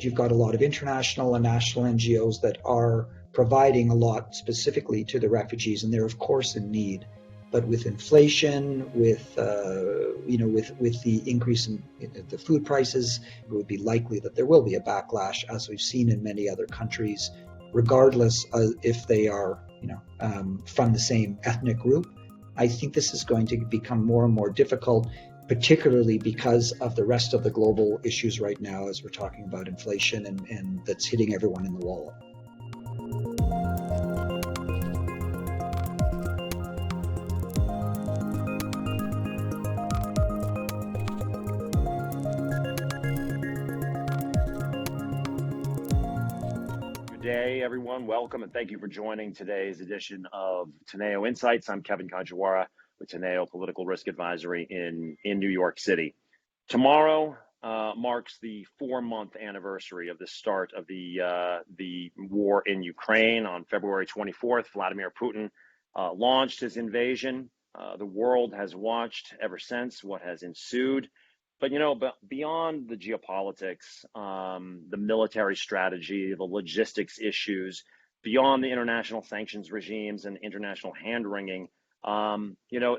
you've got a lot of international and national NGOs that are providing a lot specifically to the refugees, and they're of course in need. But with inflation, with the increase in the food prices, it would be likely that there will be a backlash, as we've seen in many other countries, regardless of if they are from the same ethnic group. I think this is going to become more and more difficult, particularly because of the rest of the global issues right now, as we're talking about inflation and that's hitting everyone in the wallet. Good day, everyone. Welcome and thank you for joining today's edition of Teneo Insights. I'm Kevin Kajiwara with Teneo Political Risk Advisory in New York City. Tomorrow marks the 4-month anniversary of the start of the war in Ukraine. On February 24th, Vladimir Putin launched his invasion. The world has watched ever since what has ensued. But beyond the geopolitics, the military strategy, the logistics issues, beyond the international sanctions regimes and international hand-wringing,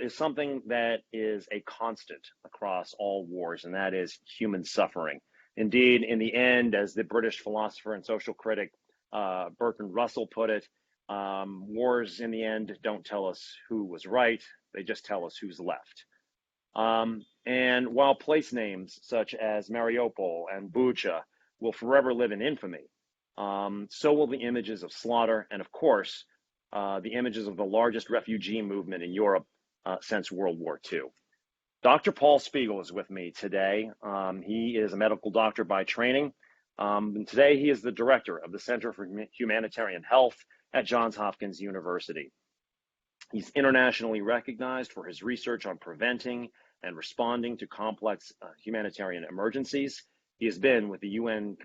is something that is a constant across all wars, and that is human suffering. Indeed, in the end, as the British philosopher and social critic Bertrand Russell put it, wars in the end don't tell us who was right, they just tell us who's left. And while place names such as Mariupol and Bucha will forever live in infamy, so will the images of slaughter and, of course, the images of the largest refugee movement in Europe since World War II. Dr. Paul Spiegel is with me today. He is a medical doctor by training. And today he is the director of the Center for Humanitarian Health at Johns Hopkins University. He's internationally recognized for his research on preventing and responding to complex humanitarian emergencies. He has been with the UN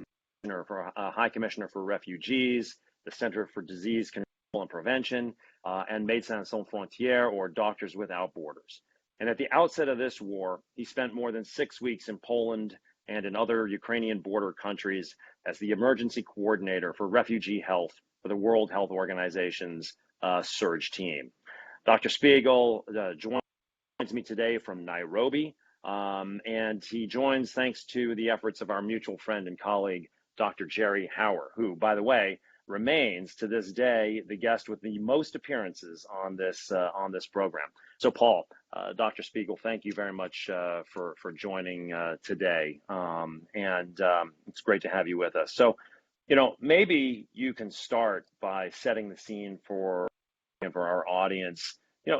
High Commissioner for Refugees, the Center for Disease Control and Prevention, and Médecins Sans Frontières, or Doctors Without Borders. And at the outset of this war, he spent more than 6 weeks in Poland and in other Ukrainian border countries as the emergency coordinator for refugee health for the World Health Organization's surge team. Dr. Spiegel joins me today from Nairobi, and he joins thanks to the efforts of our mutual friend and colleague, Dr. Jerry Hauer, who, by the way, remains to this day the guest with the most appearances on this program. So, Paul, Dr. Spiegel, thank you very much for joining today, and it's great to have you with us. So, maybe you can start by setting the scene for our audience.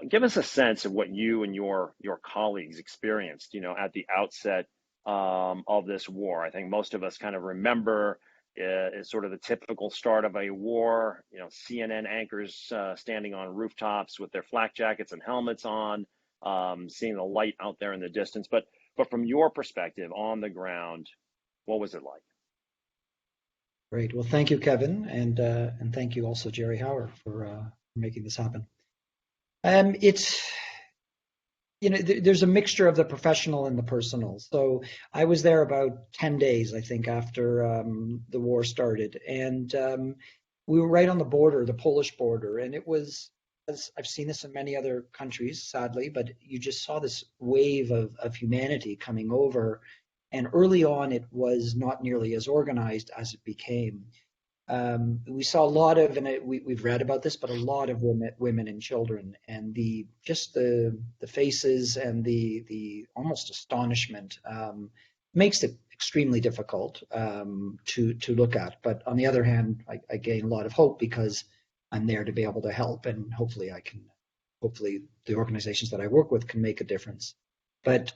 Give us a sense of what you and your colleagues experienced, at the outset of this war. I think most of us kind of remember is sort of the typical start of a war, CNN anchors standing on rooftops with their flak jackets and helmets on, seeing the light out there in the distance. But from your perspective on the ground, what was it like? Great. Well, thank you, Kevin, and thank you also, Jerry Hauer, for making this happen. There's a mixture of the professional and the personal. So I was there about 10 days, I think, after the war started. And we were right on the border, the Polish border. And it was, as I've seen this in many other countries, sadly, but you just saw this wave of humanity coming over. And early on, it was not nearly as organized as it became. We saw a lot of, and we've read about this, but a lot of women and children, and the faces and the almost astonishment makes it extremely difficult to look at. But on the other hand, I gain a lot of hope because I'm there to be able to help, and hopefully the organizations that I work with can make a difference. But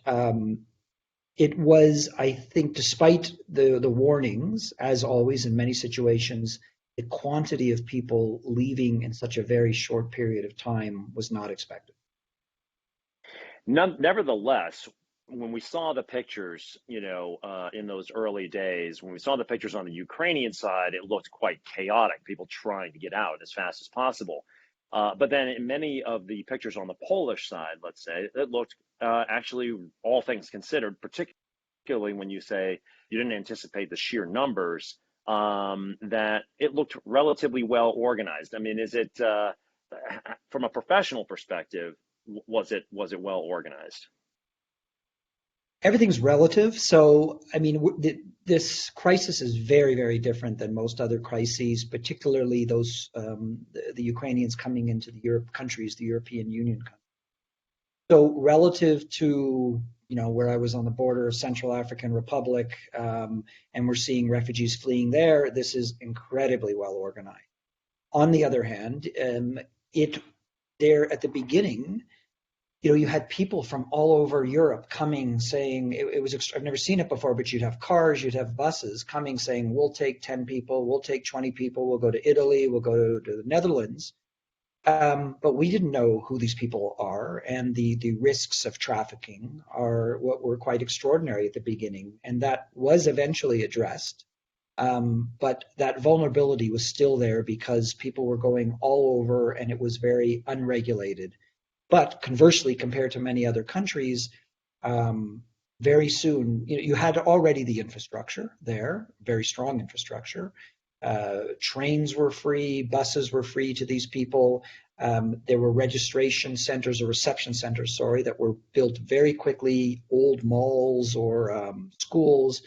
it was, I think, despite the warnings, as always in many situations, the quantity of people leaving in such a very short period of time was not expected. Nevertheless, when we saw the pictures, in those early days, when we saw the pictures on the Ukrainian side, it looked quite chaotic, people trying to get out as fast as possible. But then in many of the pictures on the Polish side, let's say, it looked actually, all things considered, particularly when you say you didn't anticipate the sheer numbers, that it looked relatively well organized. I mean, is it from a professional perspective, was it well organized? Everything's relative. So, I mean, this crisis is very, very different than most other crises, particularly those the Ukrainians coming into the Europe countries, the European Union countries. So, relative to where I was on the border of Central African Republic, and we're seeing refugees fleeing there, this is incredibly well organized. On the other hand, it there at the beginning, you had people from all over Europe coming saying it was, I've never seen it before, but you'd have cars, you'd have buses coming saying, we'll take 10 people, we'll take 20 people, we'll go to Italy, we'll go to the Netherlands. But we didn't know who these people are, and the risks of trafficking are what were quite extraordinary at the beginning, and that was eventually addressed. But that vulnerability was still there because people were going all over, and it was very unregulated. But conversely, compared to many other countries, very soon you had already the infrastructure there, very strong infrastructure. Trains were free, buses were free to these people. There were registration centers or reception centers, sorry, that were built very quickly, old malls or schools.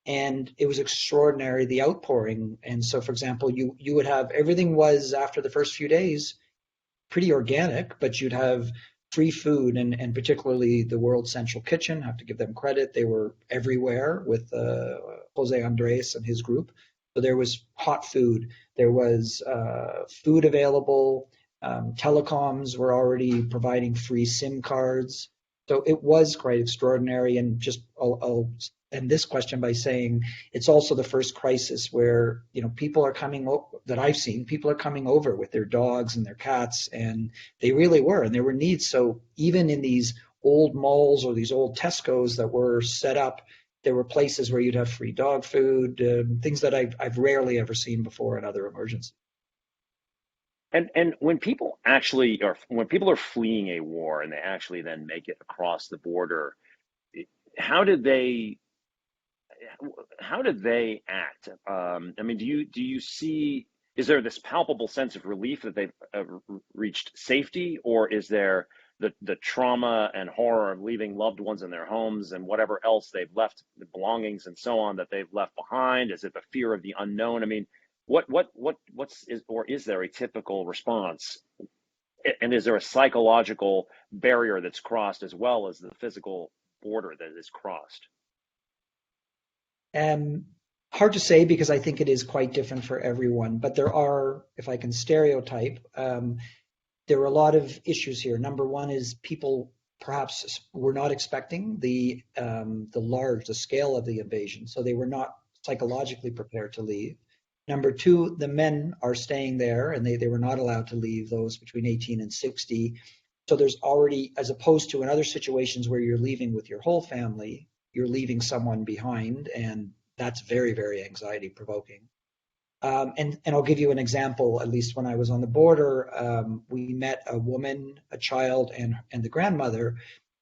And it was extraordinary, the outpouring. And so, for example, you would have everything was after the first few days pretty organic, but you'd have free food, and particularly the World Central Kitchen, I have to give them credit. They were everywhere with Jose Andres and his group. So there was hot food, there was food available, telecoms were already providing free SIM cards. So it was quite extraordinary. And just I'll end this question by saying it's also the first crisis where people are coming that I've seen. People are coming over with their dogs and their cats, and they really were, and there were needs. So even in these old malls or these old Tesco's that were set up, there were places where you'd have free dog food, things that I've rarely ever seen before in other emergencies. And when people actually, or when people are fleeing a war and they actually then make it across the border, how did they act? I mean, do you see? Is there this palpable sense of relief that they've reached safety, or is there the trauma and horror of leaving loved ones in their homes and whatever else they've left, the belongings and so on that they've left behind? Is it the fear of the unknown? I mean, is there a typical response? And is there a psychological barrier that's crossed as well as the physical border that is crossed? Hard to say because I think it is quite different for everyone. But there are, if I can stereotype, there are a lot of issues here. Number one is people perhaps were not expecting the scale of the invasion, so they were not psychologically prepared to leave. Number two, the men are staying there, and they were not allowed to leave, those between 18 and 60. So there's already, as opposed to in other situations where you're leaving with your whole family, you're leaving someone behind, and that's very, very anxiety provoking. And I'll give you an example. At least when I was on the border, we met a woman, a child, and the grandmother,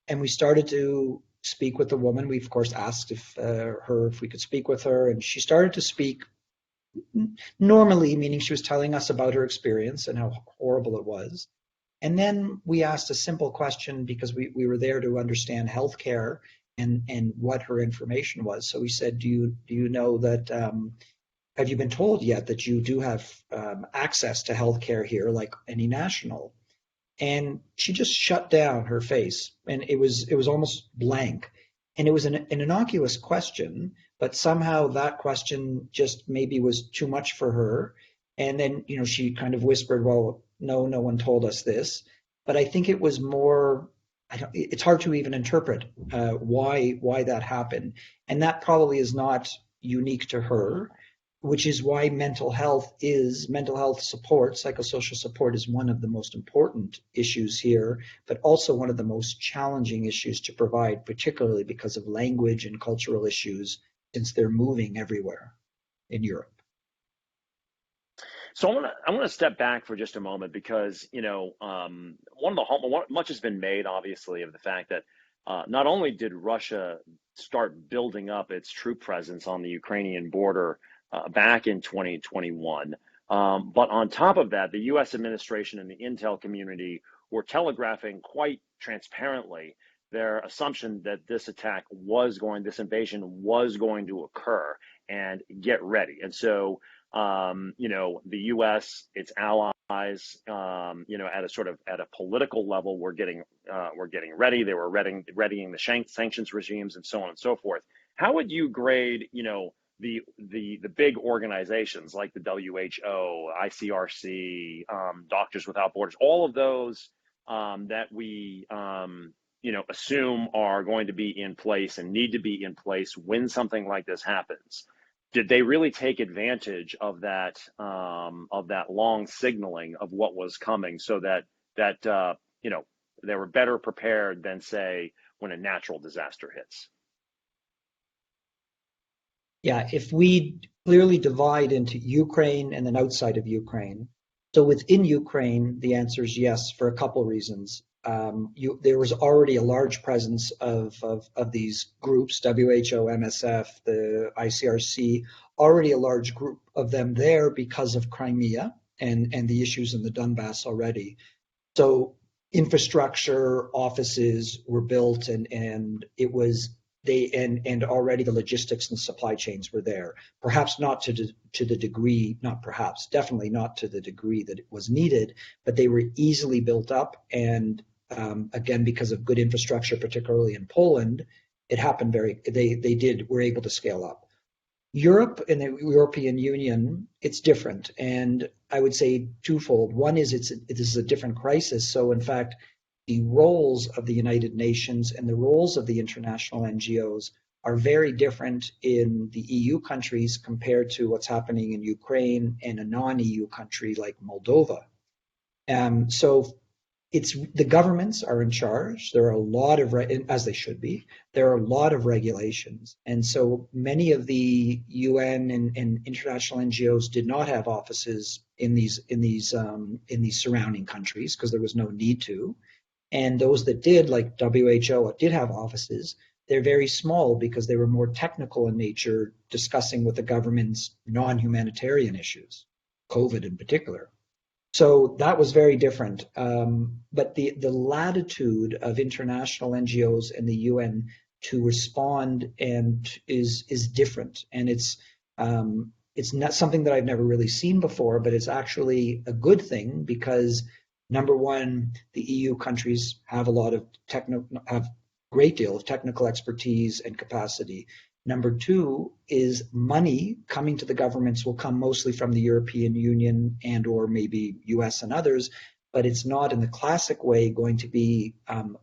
and we started to speak with the woman. We of course asked if we could speak with her, and she started to speak normally, meaning she was telling us about her experience and how horrible it was. And then we asked a simple question because we were there to understand healthcare and what her information was. So we said, do you know that, have you been told yet that you do have access to healthcare here like any national? And she just shut down her face, and it was almost blank. And it was an innocuous question, but somehow that question just maybe was too much for her. And then, she kind of whispered, well, no one told us this. But I think it was more, it's hard to even interpret why that happened. And that probably is not unique to her, which is why mental health support, psychosocial support is one of the most important issues here, but also one of the most challenging issues to provide, particularly because of language and cultural issues, since they're moving everywhere in Europe. So I want to step back for just a moment because much has been made, obviously, of the fact that not only did Russia start building up its troop presence on the Ukrainian border back in 2021, but on top of that, the U.S. administration and the intel community were telegraphing quite transparently their assumption that this this invasion was going to occur, and get ready. And so, the U.S., its allies, at a political level, were getting ready. They were readying the sanctions regimes and so on and so forth. How would you grade, the big organizations like the WHO, ICRC, Doctors Without Borders, all of those that we assume are going to be in place and need to be in place when something like this happens? Did they really take advantage of that long signaling of what was coming, so that they were better prepared than, say, when a natural disaster hits? Yeah, if we clearly divide into Ukraine and then outside of Ukraine, so within Ukraine, the answer is yes, for a couple reasons. There was already a large presence of these groups, WHO, MSF, the ICRC, already a large group of them there because of Crimea and the issues in the Donbass already. So infrastructure, offices were built, and it was and already the logistics and supply chains were there. Perhaps not to the degree, not perhaps, definitely not to the degree that it was needed, but they were easily built up. And again, because of good infrastructure, particularly in Poland, it happened were able to scale up. Europe and the European Union, it's different. And I would say twofold. One is this is a different crisis. So in fact, the roles of the United Nations and the roles of the international NGOs are very different in the EU countries compared to what's happening in Ukraine and a non-EU country like Moldova. So the governments are in charge. There are a lot of, as they should be, there are a lot of regulations. And so many of the UN and international NGOs did not have offices in these surrounding countries because there was no need to. And those that did, like WHO, did have offices. They're very small because they were more technical in nature, discussing with the government's non-humanitarian issues, COVID in particular. So that was very different. But the latitude of international NGOs and the UN to respond is different, and it's not something that I've never really seen before. But it's actually a good thing because, number one, the EU countries have have great deal of technical expertise and capacity. Number two is money coming to the governments will come mostly from the European Union and or maybe US and others, but it's not in the classic way going to be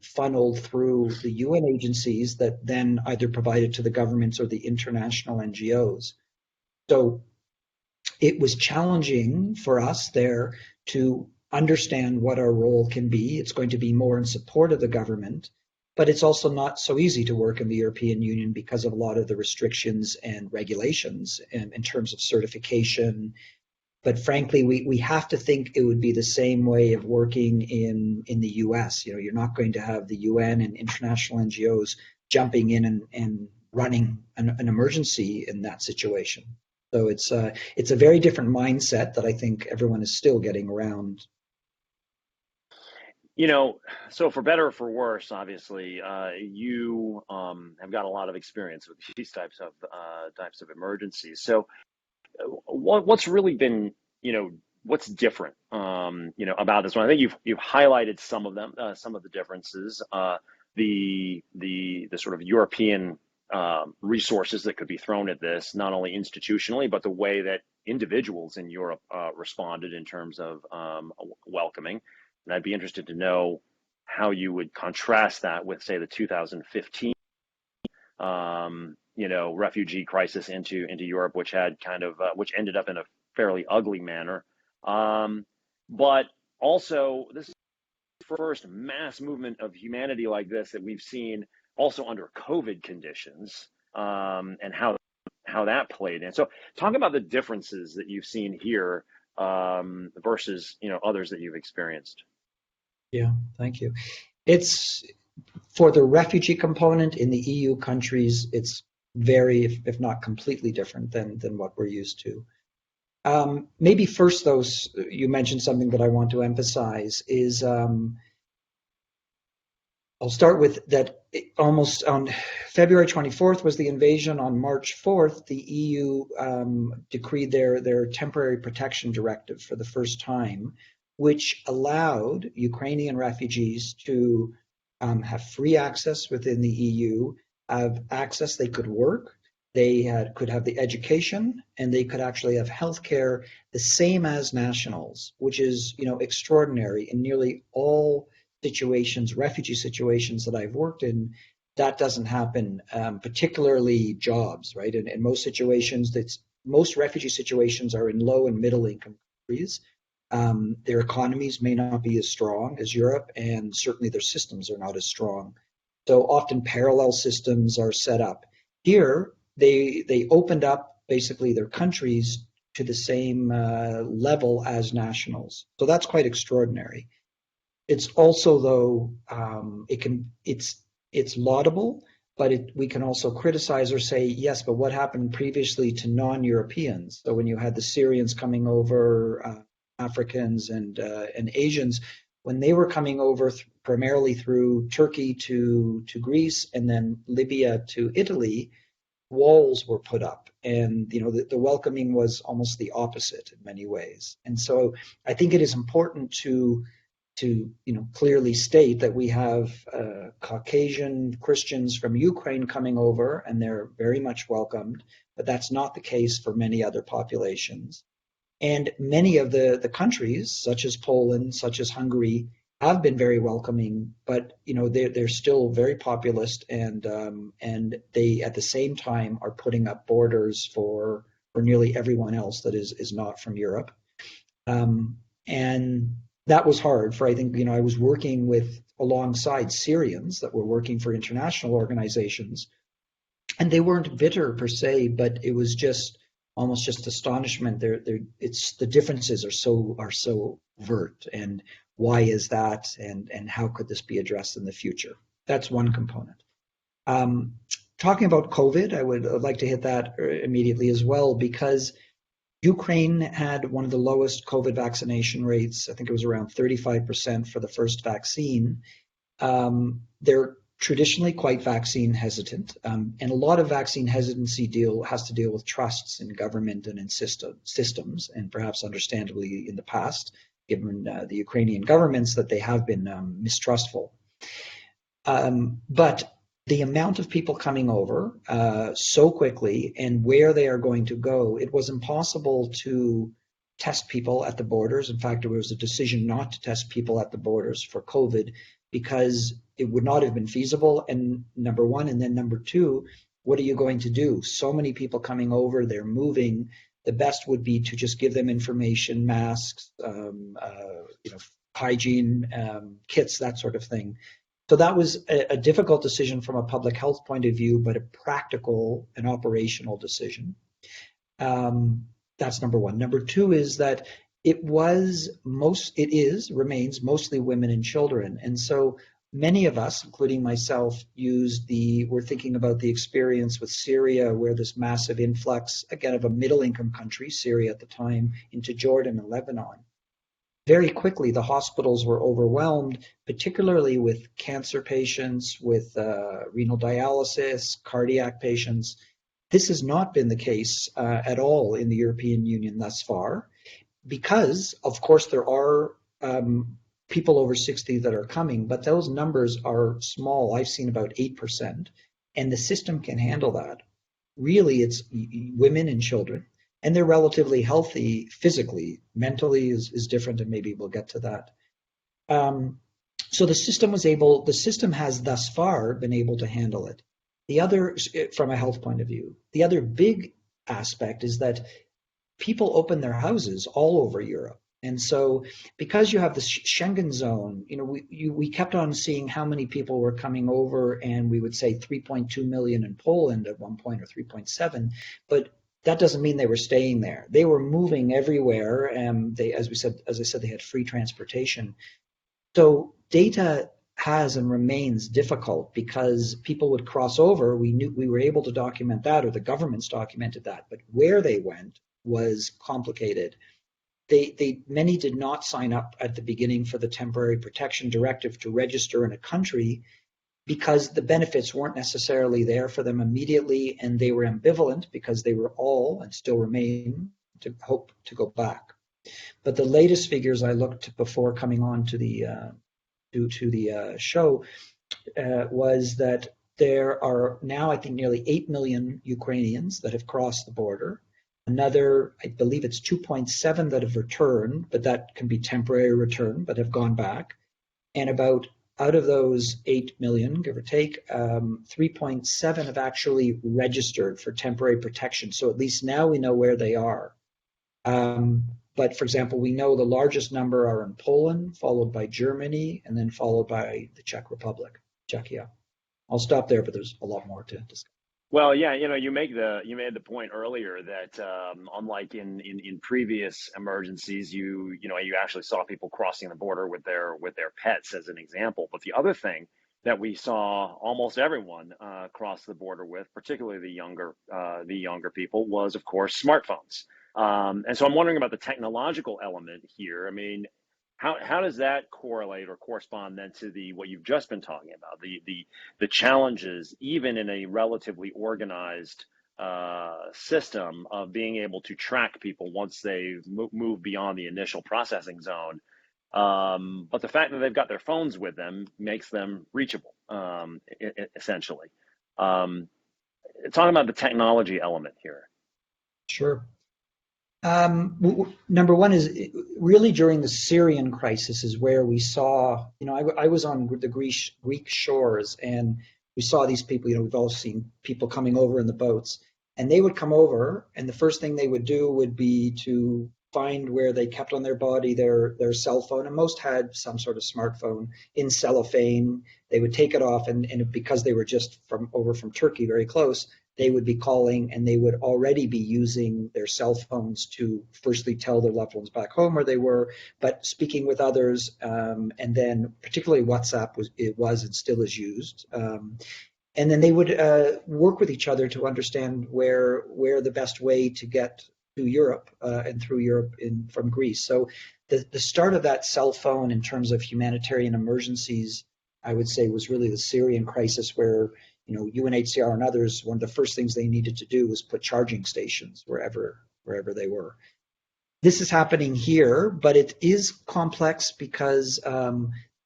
funneled through the UN agencies that then either provide it to the governments or the international NGOs. So it was challenging for us there to understand what our role can be. It's going to be more in support of the government, but it's also not so easy to work in the European Union because of a lot of the restrictions and regulations in terms of certification. But frankly, we have to think it would be the same way of working in the US. You're not going to have the UN and international NGOs jumping in and running an emergency in that situation. So it's a very different mindset that I think everyone is still getting around. So for better or for worse, obviously, you have got a lot of experience with these types of emergencies. So what's really been, what's different, about this one? I think you've highlighted some of them, some of the differences, the sort of European resources that could be thrown at this, not only institutionally, but the way that individuals in Europe responded in terms of welcoming. And I'd be interested to know how you would contrast that with, say, the 2015, refugee crisis into Europe, which had which ended up in a fairly ugly manner. But also, this is the first mass movement of humanity like this that we've seen, also under COVID conditions, and how that played in. So, talk about the differences that you've seen here versus others that you've experienced. Yeah, thank you. It's For the refugee component in the EU countries, it's very, if not completely different than what we're used to. Maybe first, though, you mentioned something that I want to emphasize is I'll start with that. Almost on February 24th was the invasion. On March 4th, the EU decreed their temporary protection directive for the first time, which allowed Ukrainian refugees to have free access within the EU, have access, they could work, could have the education, and they could actually have healthcare the same as nationals, which is, extraordinary. In nearly all situations, refugee situations that I've worked in, that doesn't happen, particularly jobs, right? In most situations, most refugee situations are in low and middle income countries. Their economies may not be as strong as Europe, and certainly their systems are not as strong. So often parallel systems are set up. Here, they opened up basically their countries to the same level as nationals. So that's quite extraordinary. It's also, though, it's laudable, but we can also criticize or say, yes, but what happened previously to non-Europeans? So when you had the Syrians coming over, Africans and Asians, when they were coming over primarily through Turkey to Greece and then Libya to Italy, walls were put up, and the welcoming was almost the opposite in many ways. And so I think it is important to clearly state that we have Caucasian Christians from Ukraine coming over, and they're very much welcomed, but that's not the case for many other populations. And many of the countries, such as Poland, such as Hungary, have been very welcoming, but they're still very populist, and they at the same time are putting up borders for nearly everyone else that is not from Europe, and that was hard. For I think I was working alongside Syrians that were working for international organizations, and they weren't bitter per se, but it was just almost just astonishment. It's the differences are so overt, and why is that, and how could this be addressed in the future? That's one component. Talking about COVID, I would like to hit that immediately as well, because Ukraine had one of the lowest COVID vaccination rates. I think it was around 35% for the first vaccine. They're traditionally quite vaccine hesitant, and a lot of vaccine hesitancy has to deal with trusts in government and in systems, and perhaps understandably in the past, given the Ukrainian governments, that they have been mistrustful. But the amount of people coming over so quickly and where they are going to go, it was impossible to test people at the borders. In fact, there was a decision not to test people at the borders for COVID because it would not have been feasible, and number one. And then number two, what are you going to do? So many people coming over, they're moving. The best would be to just give them information, masks, hygiene kits, that sort of thing. So that was a difficult decision from a public health point of view, but a practical and operational decision. That's number one. Number two is that remains mostly women and children. And so many of us, including myself, we're thinking about the experience with Syria, where this massive influx, again, of a middle-income country, Syria at the time, into Jordan and Lebanon. Very quickly, the hospitals were overwhelmed, particularly with cancer patients, with renal dialysis, cardiac patients. This has not been the case at all in the European Union thus far, because, of course, there are people over 60 that are coming, but those numbers are small. I've seen about 8%, and the system can handle that. Really, it's women and children, and they're relatively healthy physically. Mentally is different, and maybe we'll get to that. So the system has thus far been able to handle it. The other, from a health point of view, the other big aspect is that people open their houses all over Europe. And so because you have the Schengen zone, we kept on seeing how many people were coming over, and we would say 3.2 million in Poland at one point, or 3.7, but that doesn't mean they were staying there. They were moving everywhere, and as I said, they had free transportation. So data has and remains difficult because people would cross over. We were able to document that, or the governments documented that, but where they went was complicated. Many did not sign up at the beginning for the temporary protection directive to register in a country because the benefits weren't necessarily there for them immediately, and they were ambivalent because they were all and still remain to hope to go back. But the latest figures I looked before coming on to the show was that there are now, I think, nearly 8 million Ukrainians that have crossed the border. Another, I believe it's 2.7 that have returned, but that can be temporary return, but have gone back. And about out of those 8 million, give or take, 3.7 have actually registered for temporary protection. So at least now we know where they are. But for example, we know the largest number are in Poland, followed by Germany, and then followed by the Czech Republic, Czechia. I'll stop there, but there's a lot more to discuss. Well, yeah, you made the point earlier that unlike in previous emergencies, you actually saw people crossing the border with their pets as an example. But the other thing that we saw almost everyone cross the border with, particularly the younger people, was of course smartphones. And so I'm wondering about the technological element here. I mean, how does that correlate or correspond then to what you've just been talking about, the challenges even in a relatively organized system of being able to track people once they move beyond the initial processing zone, but the fact that they've got their phones with them makes them reachable, essentially. Talking about the technology element here. Sure. Number one is really during the Syrian crisis is where we saw, I was on the Greek shores, and we saw these people, we've all seen people coming over in the boats, and they would come over, and the first thing they would do would be to find where they kept on their body their cell phone, and most had some sort of smartphone in cellophane. They would take it off, and because they were just over from Turkey, very close, they would be calling, and they would already be using their cell phones to firstly tell their loved ones back home where they were, but speaking with others, and then particularly WhatsApp was and still is used. And then they would work with each other to understand where the best way to get to Europe and through Europe from Greece. So the start of that cell phone in terms of humanitarian emergencies, I would say, was really the Syrian crisis, where UNHCR and others, one of the first things they needed to do was put charging stations wherever they were. This is happening here, but it is complex because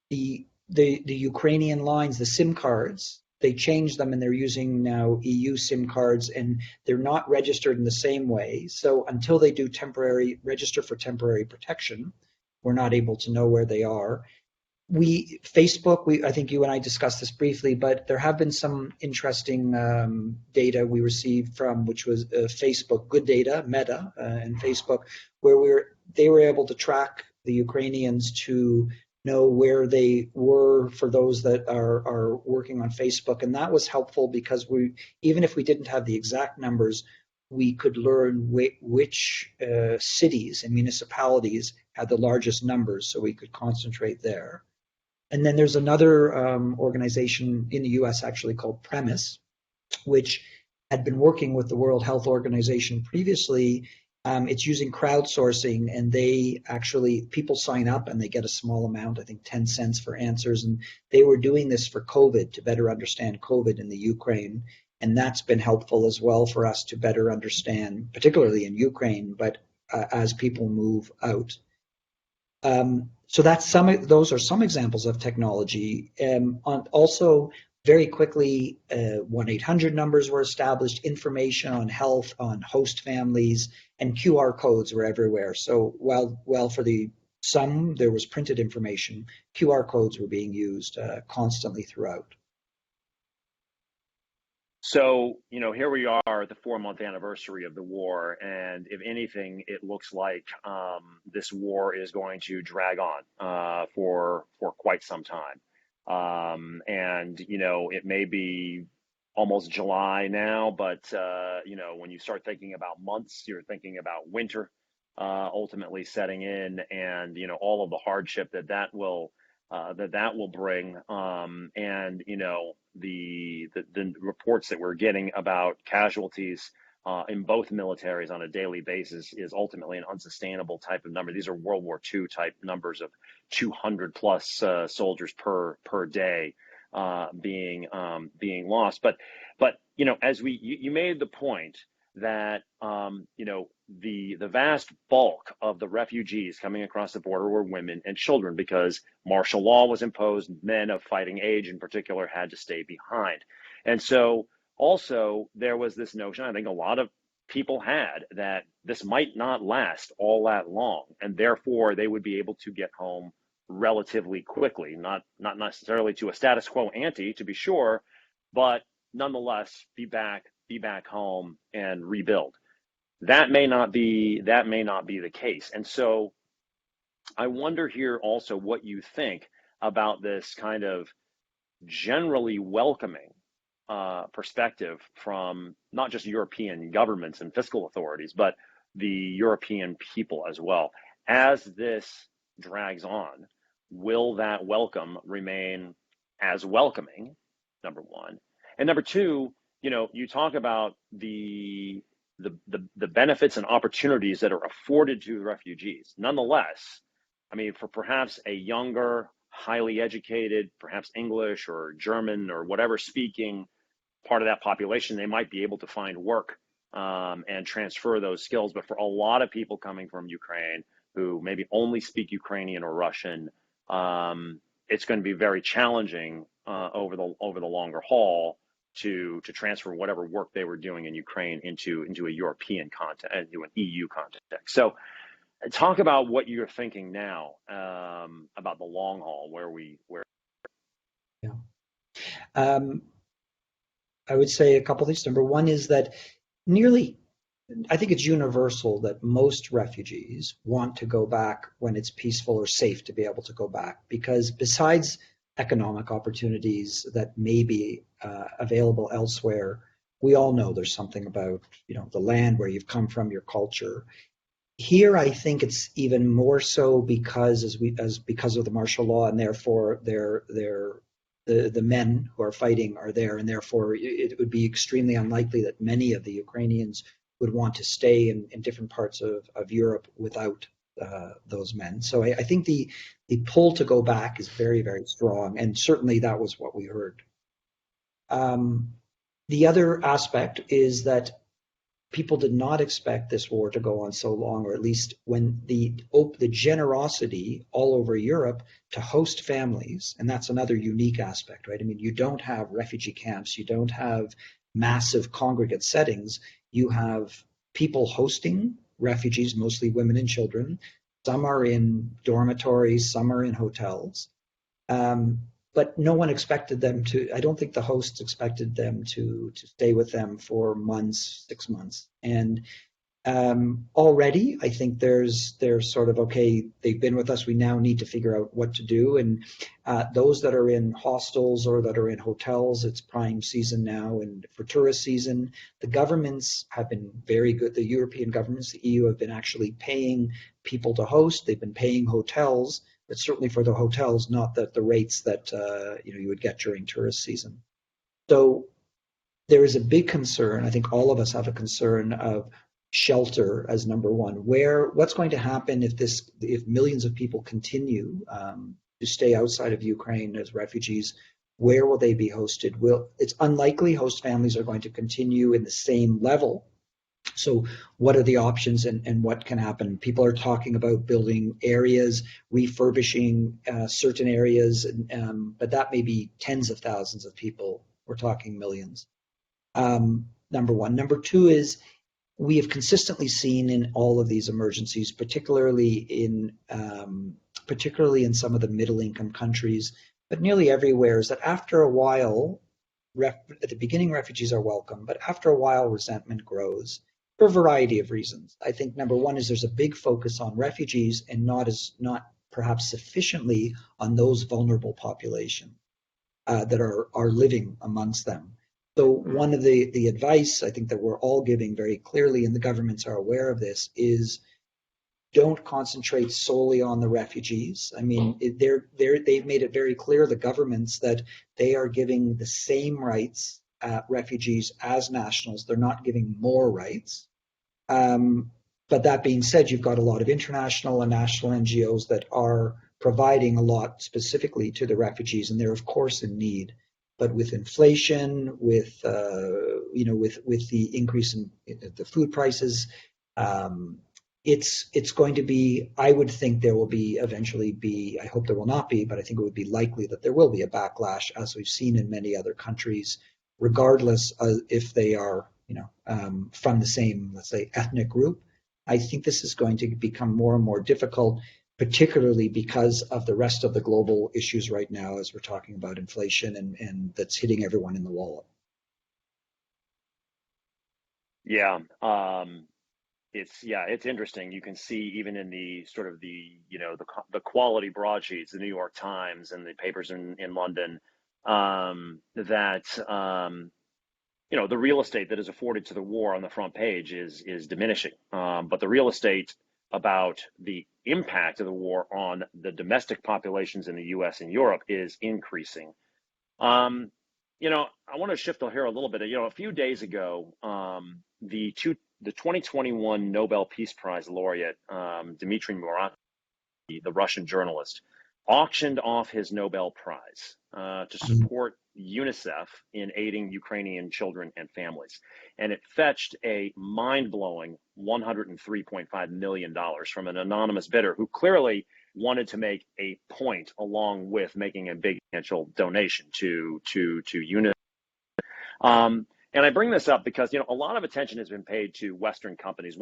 the Ukrainian lines, the SIM cards, they changed them and they're using now EU SIM cards, and they're not registered in the same way. So until they do register for temporary protection, we're not able to know where they are. Facebook, I think you and I discussed this briefly, but there have been some interesting data we received from, which was Facebook, good data, Meta and Facebook, where they were able to track the Ukrainians to know where they were for those that are working on Facebook. And that was helpful because even if we didn't have the exact numbers, we could learn which cities and municipalities had the largest numbers, so we could concentrate there. And then there's another organization in the US actually called Premise, which had been working with the World Health Organization previously. It's using crowdsourcing, and people sign up and they get a small amount, I think 10 cents for answers. And they were doing this for COVID, to better understand COVID in the Ukraine. And that's been helpful as well for us to better understand, particularly in Ukraine, but as people move out. So those are some examples of technology. Also, very quickly, 1-800 numbers were established, information on health, on host families, and QR codes were everywhere. So while for some there was printed information, QR codes were being used constantly throughout. So, here we are at the 4-month anniversary of the war, and if anything, it looks like this war is going to drag on for quite some time. And, it may be almost July now, but, when you start thinking about months, you're thinking about winter ultimately setting in, and, all of the hardship that will that will bring. And the reports that we're getting about casualties in both militaries on a daily basis is ultimately an unsustainable type of number. These are World War II type numbers of 200 plus soldiers per day being lost. But as you made the point that the vast bulk of the refugees coming across the border were women and children, because martial law was imposed. Men of fighting age in particular had to stay behind. And so also there was this notion, I think a lot of people had, that this might not last all that long, and therefore they would be able to get home relatively quickly, not necessarily to a status quo ante, to be sure, but nonetheless be back home and rebuild. That may not be the case. And so I wonder here also what you think about this kind of generally welcoming perspective from not just European governments and fiscal authorities, but the European people as well. As this drags on, will that welcome remain as welcoming, number one? And number two, you talk about the benefits and opportunities that are afforded to refugees. Nonetheless, I mean, for perhaps a younger, highly educated, perhaps English or German or whatever speaking part of that population, they might be able to find work and transfer those skills. But for a lot of people coming from Ukraine who maybe only speak Ukrainian or Russian, it's going to be very challenging over the longer haul to transfer whatever work they were doing in Ukraine into a European context, into an EU context. So talk about what you're thinking now about the long haul, where. Yeah. I would say a couple of things. Number one is that I think it's universal that most refugees want to go back when it's peaceful or safe to be able to go back, because besides economic opportunities that may be available elsewhere, we all know there's something about the land where you've come from, your culture. Here, I think it's even more so because because of the martial law, and therefore the men who are fighting are there, and therefore it would be extremely unlikely that many of the Ukrainians would want to stay in different parts of Europe without those men. So I think the pull to go back is very, very strong, and certainly that was what we heard. The other aspect is that people did not expect this war to go on so long, or at least when the generosity all over Europe to host families, and that's another unique aspect, right? I mean, you don't have refugee camps, you don't have massive congregate settings, you have people hosting refugees, mostly women and children. Some are in dormitories, some are in hotels. But no one expected them to, I don't think the hosts expected them to stay with them for months, 6 months. And already, I think there's sort of, okay, they've been with us, we now need to figure out what to do. And those that are in hostels or that are in hotels, it's prime season now. And for tourist season, the governments have been very good. The European governments, the EU, have been actually paying people to host. They've been paying hotels, but certainly for the hotels, not at the rates that you would get during tourist season. So there is a big concern. I think all of us have a concern of shelter as number one. What's going to happen if millions of people continue to stay outside of Ukraine as refugees? Where will they be hosted? It's unlikely host families are going to continue in the same level. So what are the options and what can happen? People are talking about building areas, refurbishing certain areas, but that may be tens of thousands of people. We're talking millions. Number one. Number two is we have consistently seen in all of these emergencies, particularly in some of the middle-income countries, but nearly everywhere, is that after a while, at the beginning, refugees are welcome, but after a while, resentment grows. For a variety of reasons. I think number one is there's a big focus on refugees and not perhaps sufficiently on those vulnerable population that are living amongst them. So one of the advice I think that we're all giving very clearly, and the governments are aware of this, is don't concentrate solely on the refugees. I mean, they've made it very clear, the governments, that they are giving the same rights refugees as nationals. They're not giving more rights. But that being said, you've got a lot of international and national NGOs that are providing a lot specifically to the refugees, and they're of course in need. But with inflation, with with the increase in the food prices, it's going to be. I would think there will be eventually be. I hope there will not be, but I think it would be likely that there will be a backlash, as we've seen in many other countries, regardless of if they are from the same, let's say, ethnic group. I think this is going to become more and more difficult, particularly because of the rest of the global issues right now, as we're talking about inflation and that's hitting everyone in the wallet. Yeah, it's interesting. You can see even in the sort of the quality broadsheets, the New York Times and the papers in London, that the real estate that is afforded to the war on the front page is diminishing. But the real estate about the impact of the war on the domestic populations in the U.S. and Europe is increasing. I want to shift here a little bit. A few days ago, the 2021 Nobel Peace Prize laureate, Dmitry Murat, the Russian journalist, auctioned off his Nobel Prize to support UNICEF in aiding Ukrainian children and families. And it fetched a mind-blowing $103.5 million from an anonymous bidder who clearly wanted to make a point along with making a big financial donation to UNICEF. And I bring this up because, a lot of attention has been paid to Western companies.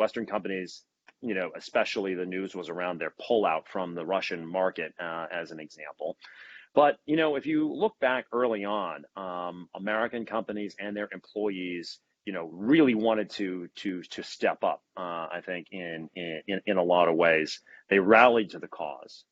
Especially the news was around their pullout from the Russian market, as an example. But, if you look back early on, American companies and their employees, really wanted to step up, I think, in a lot of ways. They rallied to the cause.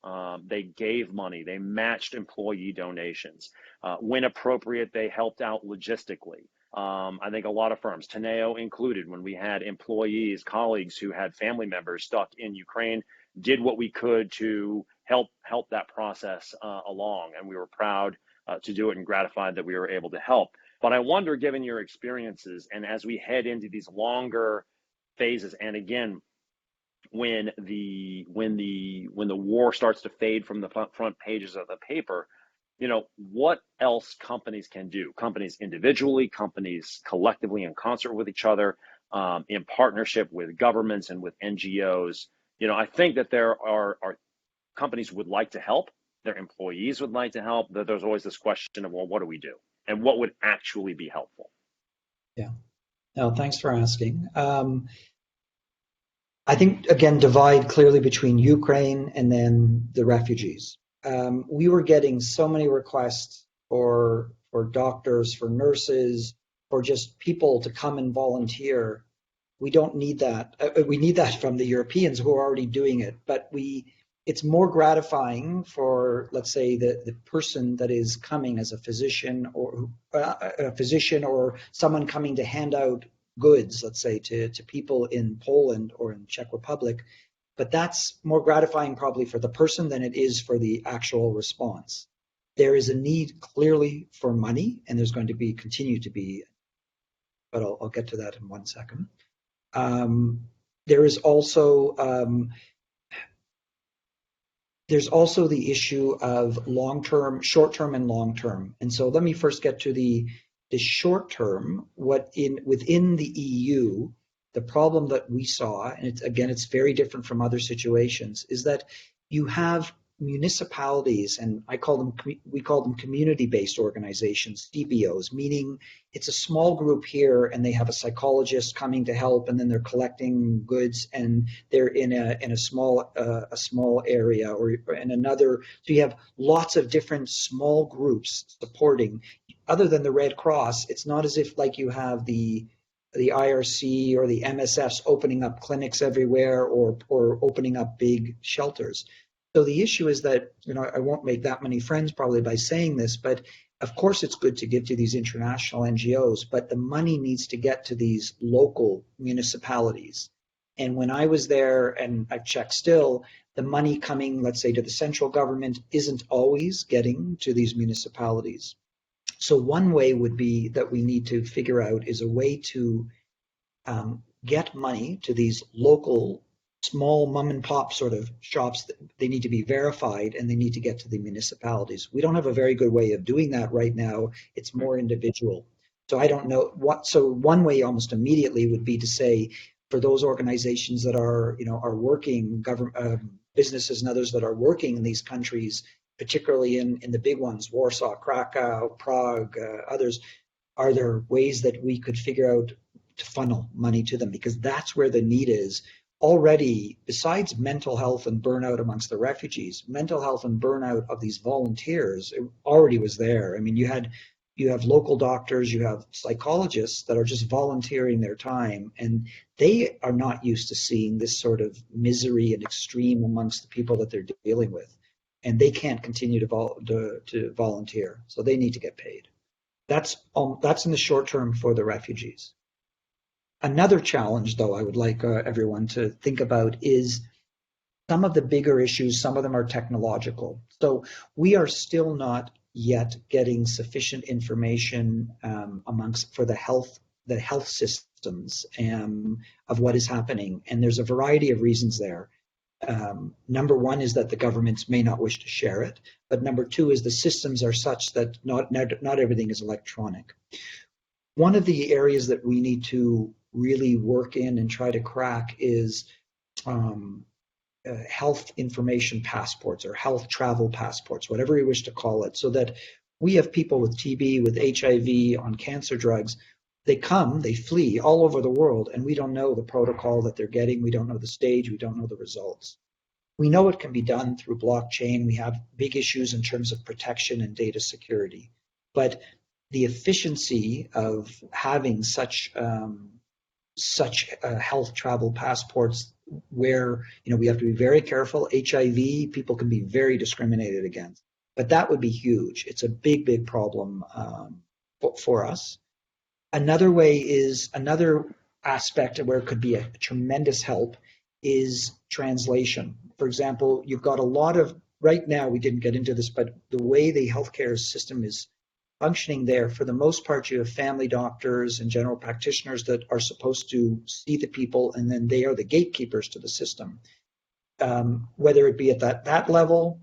They gave money. They matched employee donations. When appropriate, they helped out logistically. I think a lot of firms, Teneo included, when we had employees, colleagues who had family members stuck in Ukraine, did what we could to help that process along. And we were proud to do it and gratified that we were able to help. But I wonder, given your experiences, and as we head into these longer phases, and again, when the war starts to fade from the front pages of the paper, what else companies can do, companies individually, companies collectively in concert with each other, in partnership with governments and with NGOs. I think that there are companies would like to help, their employees would like to help. There's always this question of, well, what do we do? And what would actually be helpful? Yeah. No, thanks for asking. I think, again, divide clearly between Ukraine and then the refugees. We were getting so many requests for doctors, for nurses, for just people to come and volunteer. We don't need that. We need that from the Europeans who are already doing it. But it's more gratifying for, let's say, the person that is coming as a physician or someone coming to hand out goods, let's say, to people in Poland or in Czech Republic. But that's more gratifying probably for the person than it is for the actual response. There is a need clearly for money, and there's going to continue to be, but I'll get to that in 1 second. There is also the issue of short-term and long-term. And so let me first get to the short-term. Within the EU, the problem that we saw, and it's very different from other situations, is that you have municipalities, and we call them community-based organizations, CBOs, meaning it's a small group here, and they have a psychologist coming to help, and then they're collecting goods, and they're in a small area or in another. So you have lots of different small groups supporting. Other than the Red Cross, it's not as if like you have the IRC or the MSFs opening up clinics everywhere or opening up big shelters. So the issue is that, I won't make that many friends probably by saying this, but of course it's good to give to these international NGOs, but the money needs to get to these local municipalities. And when I was there, and I've checked still, the money coming, let's say, to the central government isn't always getting to these municipalities. So one way would be that we need to figure out is a way to get money to these local small mom and pop sort of shops. They need to be verified and they need to get to the municipalities. We don't have a very good way of doing that right now. It's more individual. So I don't know what, so one way almost immediately would be to say, for those organizations that are, are working, government, businesses and others that are working in these countries, particularly in the big ones, Warsaw, Krakow, Prague, others, are there ways that we could figure out to funnel money to them? Because that's where the need is. Already, besides mental health and burnout amongst the refugees, mental health and burnout of these volunteers, it already was there. I mean, you have local doctors, you have psychologists that are just volunteering their time, and they are not used to seeing this sort of misery and extreme amongst the people that they're dealing with, and they can't continue to volunteer, so they need to get paid. That's in the short term for the refugees. Another challenge, though, I would like everyone to think about is some of the bigger issues. Some of them are technological. So we are still not yet getting sufficient information for the health systems of what is happening, and there's a variety of reasons there. Number one is that the governments may not wish to share it, but number two is the systems are such that not everything is electronic. One of the areas that we need to really work in and try to crack is health information passports or health travel passports, whatever you wish to call it, so that we have people with TB, with HIV, on cancer drugs. They come, they flee all over the world, and we don't know the protocol that they're getting. We don't know the stage. We don't know the results. We know it can be done through blockchain. We have big issues in terms of protection and data security. But the efficiency of having such health travel passports, where we have to be very careful. HIV, people can be very discriminated against, but that would be huge. It's a big problem for us. Another aspect where it could be a tremendous help is translation. For example, you've got a lot of, right now we didn't get into this, but the way the healthcare system is functioning there, for the most part, you have family doctors and general practitioners that are supposed to see the people, and then they are the gatekeepers to the system. Whether it be at that level,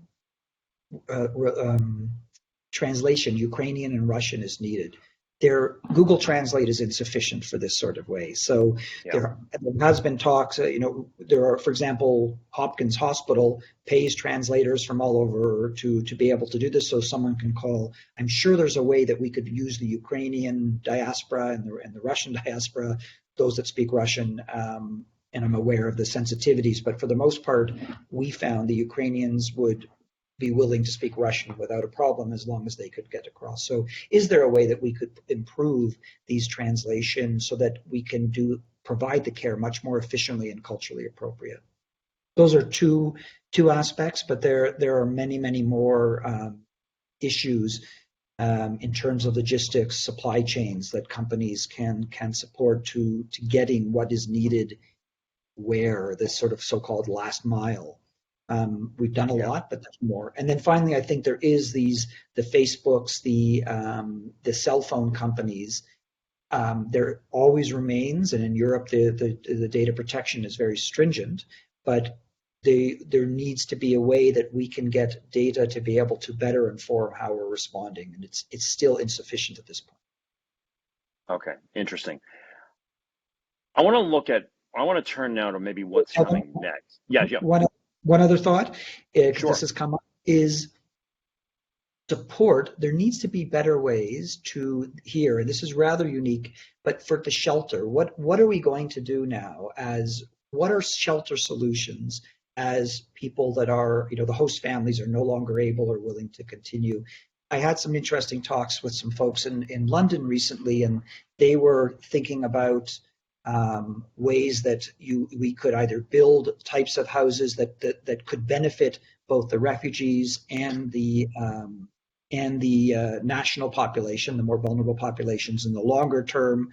translation, Ukrainian and Russian is needed. Google Translate is insufficient for this sort of way. So there has been talks, there are, for example, Hopkins Hospital pays translators from all over to be able to do this, so someone can call. I'm sure there's a way that we could use the Ukrainian diaspora and the Russian diaspora, those that speak Russian, and I'm aware of the sensitivities, but for the most part, we found the Ukrainians would be willing to speak Russian without a problem as long as they could get across. So is there a way that we could improve these translations so that we can provide the care much more efficiently and culturally appropriate? Those are two aspects, but there are many more issues in terms of logistics, supply chains that companies can support to getting what is needed where, this sort of so-called last mile. We've done a lot, but there's more. And then finally, I think there is the Facebooks, the cell phone companies. There always remains, and in Europe, the data protection is very stringent, but there needs to be a way that we can get data to be able to better inform how we're responding, and it's still insufficient at this point. Okay, interesting. I want to turn now to maybe what's coming next. Yeah. One other thought, because Sure. This has come up, is support. There needs to be better ways to here, and this is rather unique, but for the shelter, what are we going to do now? What are shelter solutions as people that are, the host families are no longer able or willing to continue? I had some interesting talks with some folks in London recently, and they were thinking about ways that we could either build types of houses that could benefit both the refugees and the national population, the more vulnerable populations in the longer term,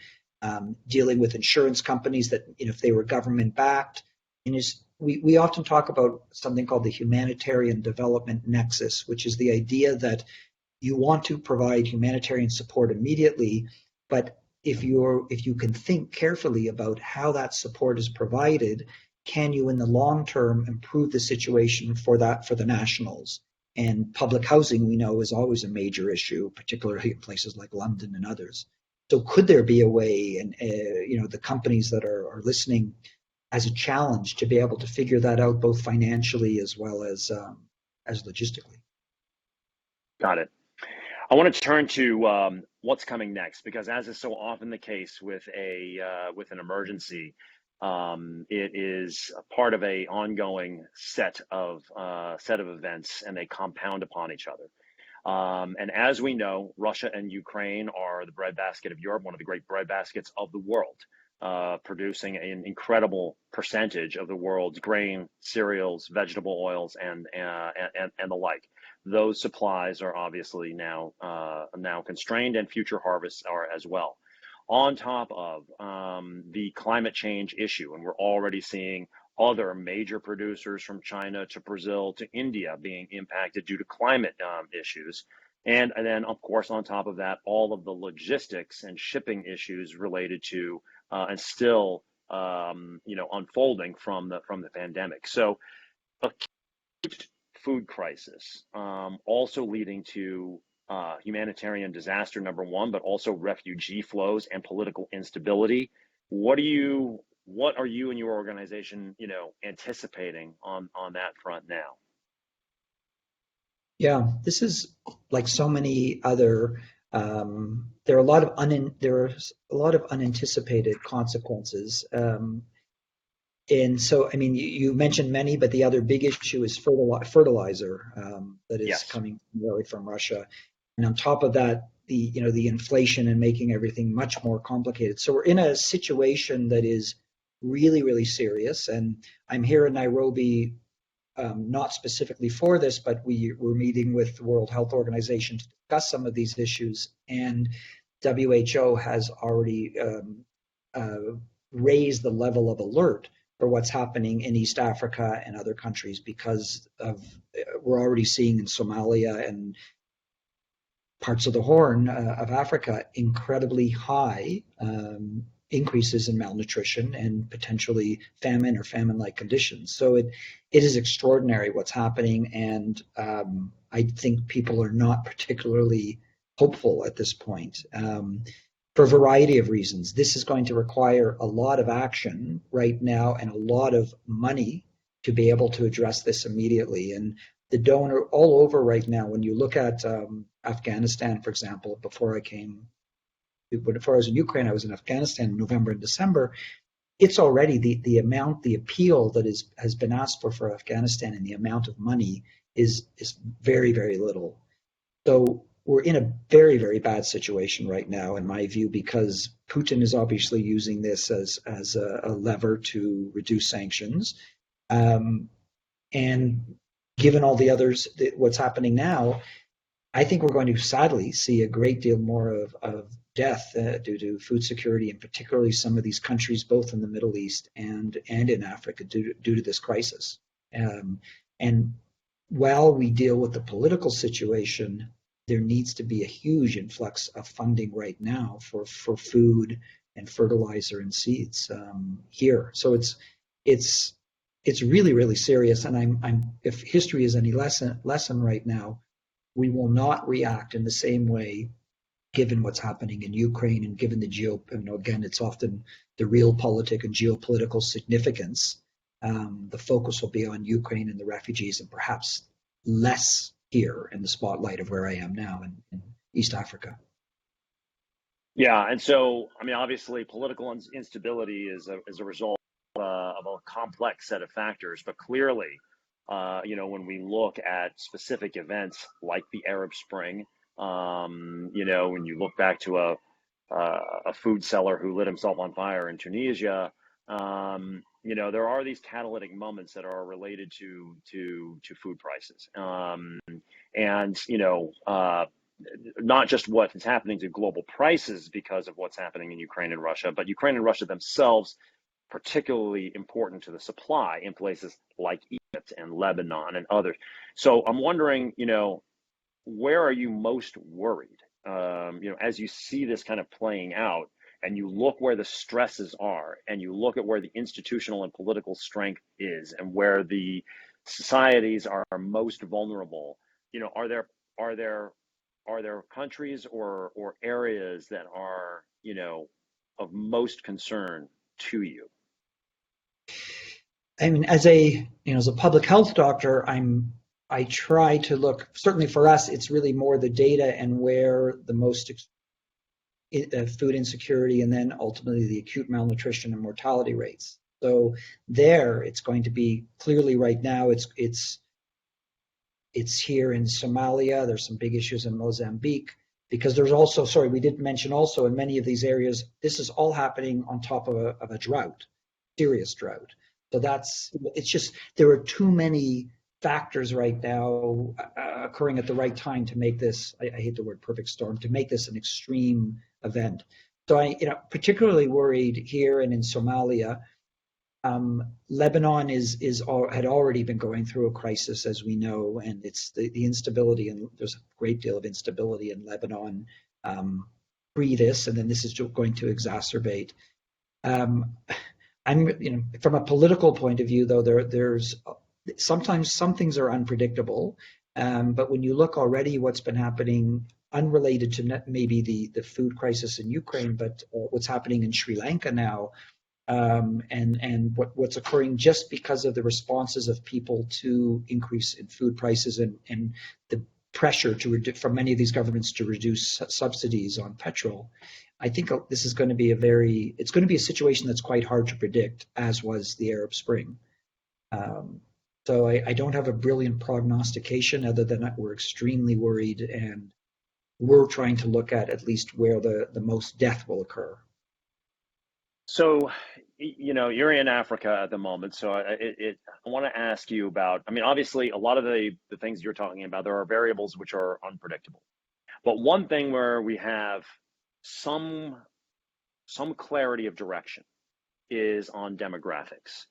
dealing with insurance companies that, if they were government backed. And we often talk about something called the humanitarian development nexus, which is the idea that you want to provide humanitarian support immediately, but if you can think carefully about how that support is provided, can you in the long term improve the situation for the nationals? And public housing, we know, is always a major issue, particularly in places like London and others. So could there be a way, and the companies that are listening, as a challenge to be able to figure that out both financially as well as logistically? Got it. I want to turn to what's coming next, because as is so often the case with an emergency, it is a part of a ongoing set of events, and they compound upon each other. And as we know, Russia and Ukraine are the breadbasket of Europe, one of the great breadbaskets of the world, producing an incredible percentage of the world's grain, cereals, vegetable oils, and the like. Those supplies are obviously now constrained, and future harvests are as well. On top of the climate change issue, and we're already seeing other major producers from China to Brazil to India being impacted due to climate issues. And then, of course, on top of that, all of the logistics and shipping issues related to and still, unfolding from the pandemic. So, acute food crisis, also leading to humanitarian disaster, number one, but also refugee flows and political instability. What are you and your organization, anticipating on that front now? Yeah, this is like so many other. There are there's a lot of unanticipated consequences. And so, I mean, you mentioned many, but the other big issue is fertilizer that is Yes. coming really from Russia. And on top of that, the inflation and making everything much more complicated. So we're in a situation that is really, really serious. And I'm here in Nairobi, not specifically for this, but we're meeting with the World Health Organization to discuss some of these issues. And WHO has already raised the level of alert for what's happening in East Africa and other countries, because we're already seeing in Somalia and parts of the Horn of Africa incredibly high increases in malnutrition and potentially famine or famine-like conditions. So it is extraordinary what's happening, and I think people are not particularly hopeful at this point. For a variety of reasons. This is going to require a lot of action right now and a lot of money to be able to address this immediately. And the donor all over right now, when you look at Afghanistan, for example, before I was in Ukraine, I was in Afghanistan in November and December. It's already the appeal that has been asked for Afghanistan, and the amount of money is very, very little. So we're in a very, very bad situation right now, in my view, because Putin is obviously using this as a lever to reduce sanctions. And given all the others, what's happening now, I think we're going to sadly see a great deal more of death due to food security, and particularly some of these countries, both in the Middle East and in Africa, due to this crisis. And while we deal with the political situation, there needs to be a huge influx of funding right now for food and fertilizer and seeds here. So it's really, really serious. And if history is any lesson right now, we will not react in the same way, given what's happening in Ukraine and given the again, it's often the real politic and geopolitical significance. The focus will be on Ukraine and the refugees, and perhaps less here in the spotlight of where I am now in East Africa. Yeah, and so, I mean, obviously, political instability is a result of a complex set of factors. But clearly, when we look at specific events like the Arab Spring, when you look back to a food seller who lit himself on fire in Tunisia, there are these catalytic moments that are related to food prices. not just what is happening to global prices because of what's happening in Ukraine and Russia, but Ukraine and Russia themselves, particularly important to the supply in places like Egypt and Lebanon and others. So I'm wondering, where are you most worried? As you see this kind of playing out, and you look where the stresses are, and you look at where the institutional and political strength is, and where the societies are most vulnerable. Are there countries or areas that are of most concern to you? I mean, as a public health doctor, I try to look. Certainly for us, it's really more the data and where the most food insecurity, and then ultimately the acute malnutrition and mortality rates. So there, it's going to be clearly right now. It's here in Somalia. There's some big issues in Mozambique, because there's also, sorry, we didn't mention also in many of these areas, this is all happening on top of a drought, serious drought. So it's just, there are too many factors right now occurring at the right time to make this, I hate the word perfect storm, to make this an extreme event. So particularly worried here and in Somalia. Lebanon had already been going through a crisis, as we know, and it's the instability, and there's a great deal of instability in Lebanon pre this, and then this is going to exacerbate. From a political point of view, though, there's sometimes some things are unpredictable, but when you look already what's been happening, unrelated to maybe the food crisis in Ukraine, but what's happening in Sri Lanka now. And what's occurring just because of the responses of people to increase in food prices and the pressure from many of these governments to reduce subsidies on petrol. I think this is going to be it's going to be a situation that's quite hard to predict, as was the Arab Spring. So I don't have a brilliant prognostication other than that we're extremely worried, and we're trying to look at least where the most death will occur. So, you're in Africa at the moment. So I want to ask you about, obviously a lot of the things you're talking about, there are variables which are unpredictable. But one thing where we have some clarity of direction is on demographics.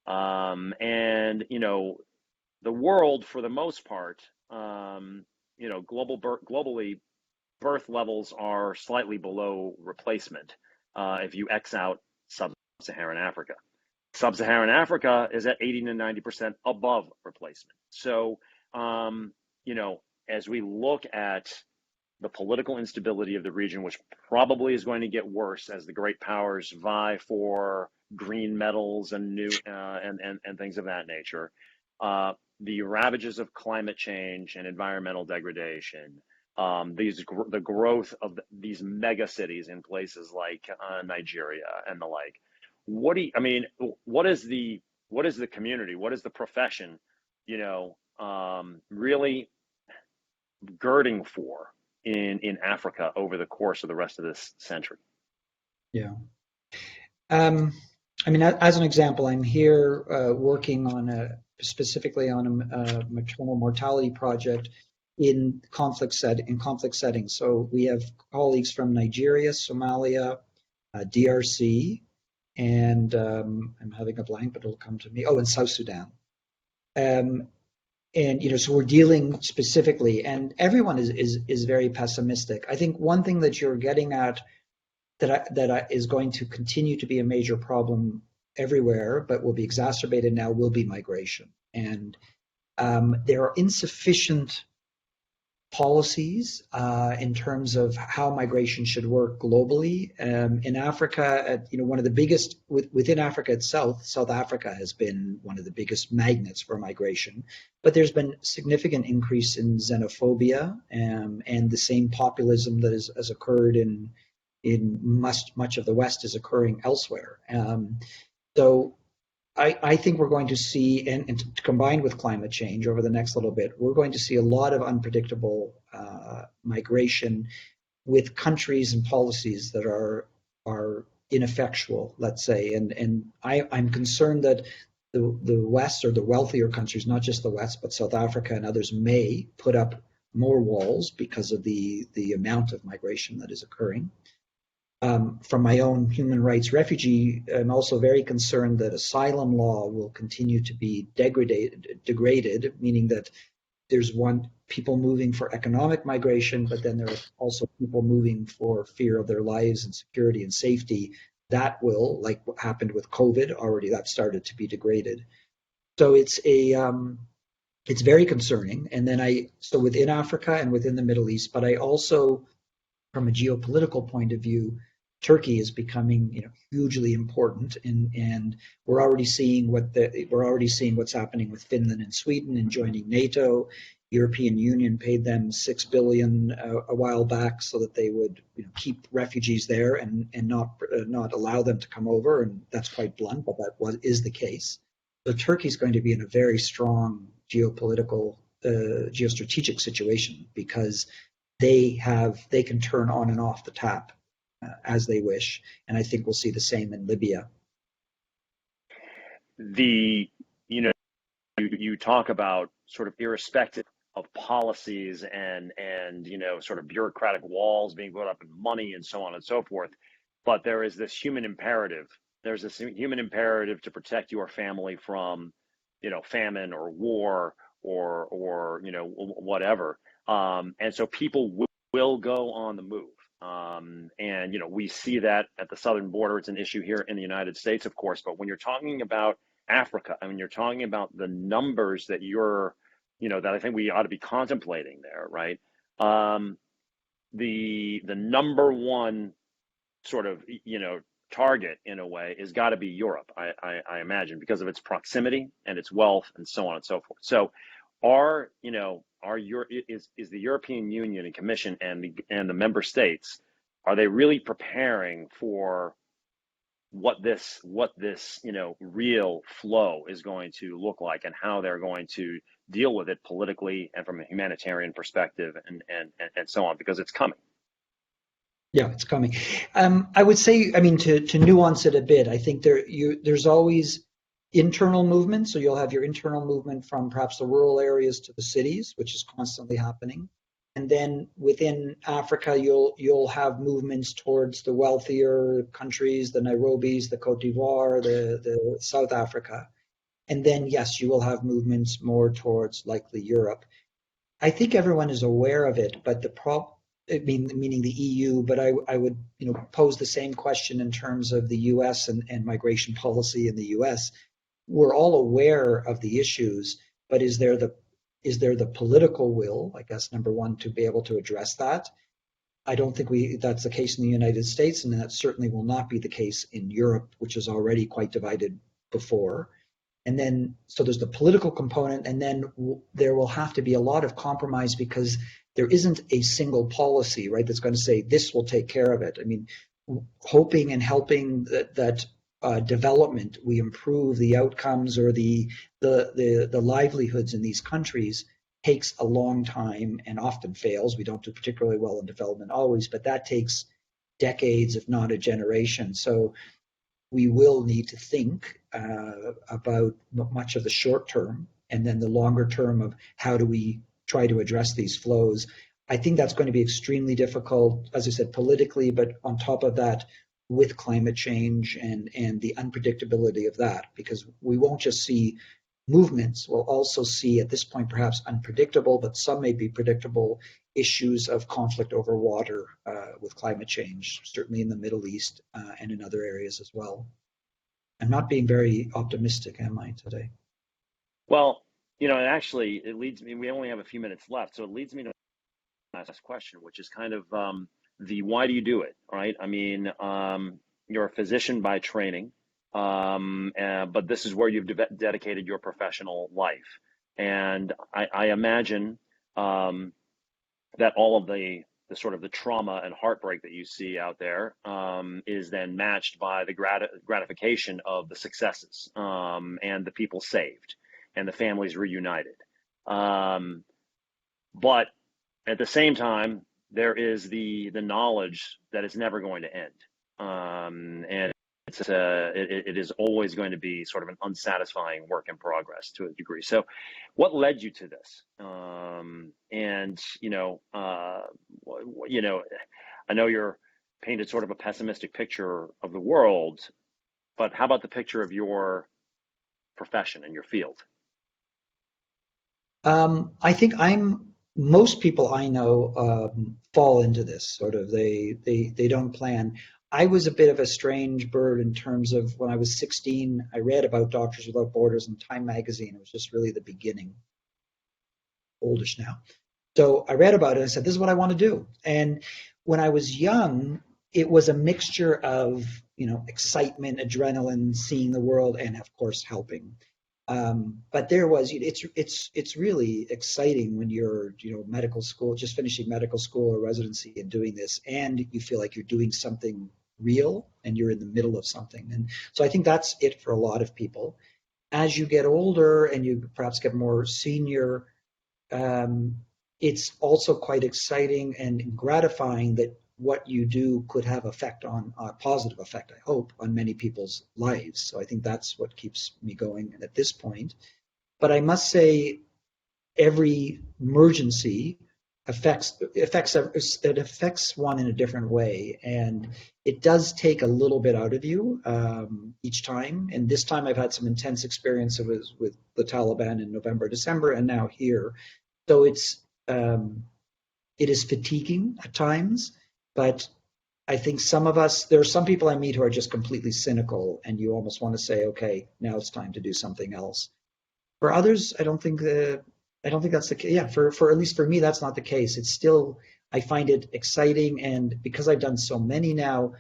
And, the world, for the most part, globally, birth levels are slightly below replacement if you X out Sub-Saharan Africa. Sub-Saharan Africa is at 80 to 90% above replacement. So, as we look at the political instability of the region, which probably is going to get worse as the great powers vie for green metals and new and things of that nature, the ravages of climate change and environmental degradation, the growth of these mega cities in places like Nigeria and the like. What is the community? What is the profession, really girding for in Africa over the course of the rest of this century? Yeah. As an example, I'm here working specifically on a maternal mortality project in conflict settings. So we have colleagues from Nigeria, Somalia, DRC, and I'm having a blank, but it'll come to me. Oh, and South Sudan. So we're dealing specifically, and everyone is very pessimistic. I think one thing that you're getting at that is going to continue to be a major problem everywhere, but will be exacerbated now, will be migration. And there are insufficient policies in terms of how migration should work globally. In Africa, one of the biggest, within Africa itself, South Africa has been one of the biggest magnets for migration, but there's been significant increase in xenophobia and the same populism that has occurred in much of the West is occurring elsewhere. So I think we're going to see, and combined with climate change over the next little bit, we're going to see a lot of unpredictable migration with countries and policies that are ineffectual, let's say. And I'm concerned that the West, or the wealthier countries, not just the West, but South Africa and others, may put up more walls because of the amount of migration that is occurring. From my own human rights refugee, I'm also very concerned that asylum law will continue to be degraded, meaning that there's people moving for economic migration, but then there are also people moving for fear of their lives and security and safety. That will, like what happened with COVID, already that started to be degraded. So it's very concerning. And then so within Africa and within the Middle East, but I also, from a geopolitical point of view, Turkey is becoming, hugely important, and we're already seeing what's happening with Finland and Sweden in joining NATO. European Union paid them $6 billion a while back so that they would, keep refugees there and not allow them to come over, and that's quite blunt, but that is the case. So Turkey is going to be in a very strong geopolitical, geostrategic situation because they can turn on and off the tap as they wish, and I think we'll see the same in Libya. You talk about sort of irrespective of policies and sort of bureaucratic walls being put up and money and so on and so forth, but there is this human imperative. There's this human imperative to protect your family from, famine or war or whatever, and so people will go on the move. And we see that at the southern border. It's an issue here in the United States, of course, but when you're talking about Africa, I mean, you're talking about the numbers that that I think we ought to be contemplating there, right? The number one sort of, target in a way is got to be Europe, I imagine, because of its proximity and its wealth and so on and so forth. So is the European Union and Commission and the member states, are they really preparing for what this real flow is going to look like and how they're going to deal with it politically and from a humanitarian perspective and so on, because it's coming? Yeah, it's coming. I would say, I mean, to nuance it a bit, I think there's always internal movement. So you'll have your internal movement from perhaps the rural areas to the cities, which is constantly happening. And then within Africa, you'll have movements towards the wealthier countries, the Nairobis, the Cote d'Ivoire, the South Africa. And then, yes, you will have movements more towards likely Europe. I think everyone is aware of it, but meaning the EU, but I would pose the same question in terms of the US and migration policy in the US. We're all aware of the issues, but is there the political will, I guess, number one, to be able to address that? I don't think that's the case in the United States, and that certainly will not be the case in Europe, which is already quite divided before. And then, so there's the political component, and then there will have to be a lot of compromise because there isn't a single policy, right, that's going to say this will take care of it. I mean, hoping and helping that development, we improve the outcomes or the livelihoods in these countries takes a long time and often fails. We don't do particularly well in development always, but that takes decades, if not a generation. So we will need to think about much of the short term and then the longer term of how do we try to address these flows. I think that's going to be extremely difficult, as I said, politically, but on top of that, with climate change and the unpredictability of that, because we won't just see movements, we'll also see at this point perhaps unpredictable, but some may be predictable issues of conflict over water with climate change, certainly in the Middle East and in other areas as well. I'm not being very optimistic, am I, today? Well, actually, it leads me, we only have a few minutes left, so it leads me to my last question, which is kind of the why do you do it, right? I mean, you're a physician by training, but this is where you've dedicated your professional life. And I imagine that all of the sort of the trauma and heartbreak that you see out there is then matched by the gratification of the successes and the people saved and the families reunited. But at the same time, there is the knowledge that it's never going to end. And it is always going to be sort of an unsatisfying work in progress to a degree. So, what led you to this? And I know you're painted sort of a pessimistic picture of the world, but how about the picture of your profession and your field? I think most people I know fall into this sort of they don't plan. I was a bit of a strange bird in terms of when I was 16, I read about Doctors Without Borders in Time magazine. It was just really the beginning, oldish now. So I read about it and I said, this is what I want to do. And when I was young, it was a mixture of, excitement, adrenaline, seeing the world, and of course helping. But there was, it's really exciting when you're, medical school, just finishing medical school or residency and doing this, and you feel like you're doing something real and you're in the middle of something. And so I think that's it for a lot of people. As you get older and you perhaps get more senior, um, it's also quite exciting and gratifying that what you do could have effect on a positive effect, I hope, on many people's lives. So I think that's what keeps me going at this point. But I must say, every emergency affects one in a different way, and it does take a little bit out of you each time. And this time, I've had some intense experience with the Taliban in November, December, and now here. So it is fatiguing at times, but I think there are some people I meet who are just completely cynical, and you almost want to say, okay, now it's time to do something else. For others, I don't think that's the case. Yeah, for at least for me, that's not the case. It's still, I find it exciting, and because I've done so many now,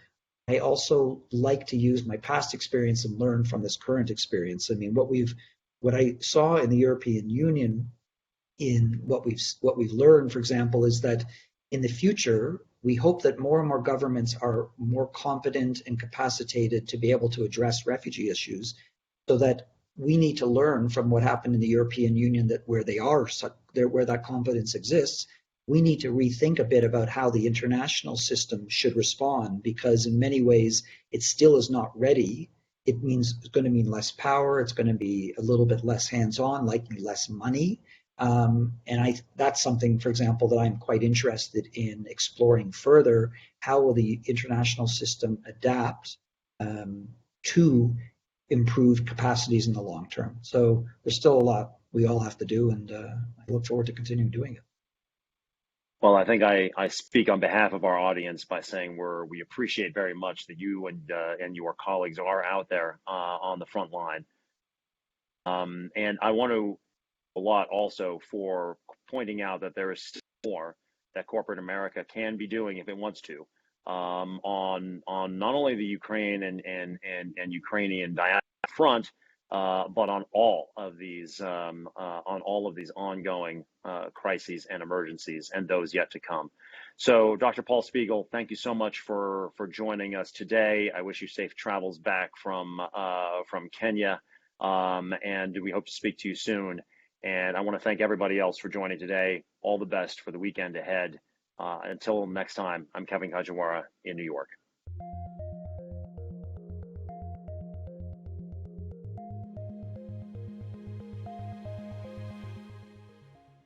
I also like to use my past experience and learn from this current experience. I mean, what I saw in the European Union, in what we've learned, for example, is that in the future, we hope that more and more governments are more competent and capacitated to be able to address refugee issues, so that we need to learn from what happened in the European Union, that where where that competence exists, we need to rethink a bit about how the international system should respond, because in many ways it still is not ready. It's going to mean less power. It's going to be a little bit less hands-on, likely less money. And that's something, for example, that I'm quite interested in exploring further. How will the international system adapt to improved capacities in the long term? So there's still a lot we all have to do, and I look forward to continuing doing it. Well, I think I speak on behalf of our audience by saying we appreciate very much that you and your colleagues are out there on the front line. And I want to a lot also for pointing out that there is still more that corporate America can be doing if it wants to, on not only the Ukraine and Ukrainian diaspora front, but on all of these ongoing crises and emergencies and those yet to come. So, Dr. Paul Spiegel, thank you so much for joining us today. I wish you safe travels back from Kenya, and we hope to speak to you soon. And I want to thank everybody else for joining today. All the best for the weekend ahead. Until next time, I'm Kevin Kajiwara in New York.